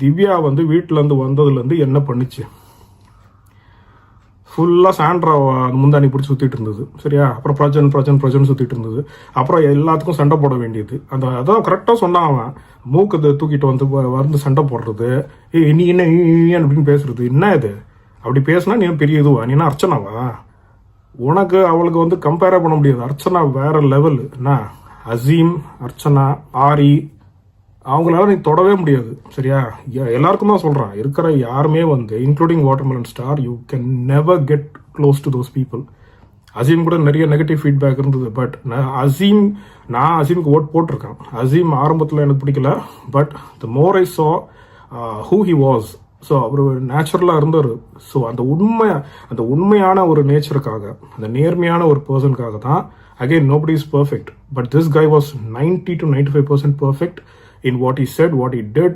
திவ்யா வந்து வீட்டிலேருந்து வந்ததுலேருந்து என்ன பண்ணுச்சு? ஃபுல்லாக சாண்ட்ரா முந்தானி பிடிச்சி சுற்றிட்டு இருந்தது, சரியா? அப்புறம் பிரஜன் சுற்றிட்டு இருந்தது. அப்புறம் எல்லாத்துக்கும் சண்டை போட வேண்டியது. அதான் கரெக்டாக சொன்னான் அவன். மூக்கு தூக்கிட்டு வந்து சண்டை போடுறது, நீ என்ன அப்படின்னு பேசுறது, என்ன இது? அப்படி பேசுனா நீ பெரிய இதுவா? நீ என்ன அர்ச்சனாவா? உனக்கு அவளுக்கு வந்து கம்பேரே பண்ண முடியாது. அர்ச்சனா வேற லெவல். என்ன அசீம், அர்ச்சனா, ஆரி, அவங்களால நீ தொடவே முடியாது, சரியா? எல்லாருக்கும் தான் சொல்கிறேன், இருக்கிற யாருமே வந்து including watermelon star, you can never get close to those people. Azeem கூட நிறைய நெகட்டிவ் ஃபீட்பேக் இருந்தது. பட் நான் அசீமுக்கு ஓட் போட்டிருக்கேன். அசீம் ஆரம்பத்தில் எனக்கு பிடிக்கல. பட் த மோர் ஐ சா ஹூ ஹி வாஸ், ஸோ அவர் நேச்சுரலாக இருந்தார். ஸோ அந்த உண்மையான ஒரு நேச்சருக்காக, அந்த நேர்மையான ஒரு பர்சனுக்காக தான். Again, nobody is perfect, but this guy was 90 to 95% perfect in what he said, what he did.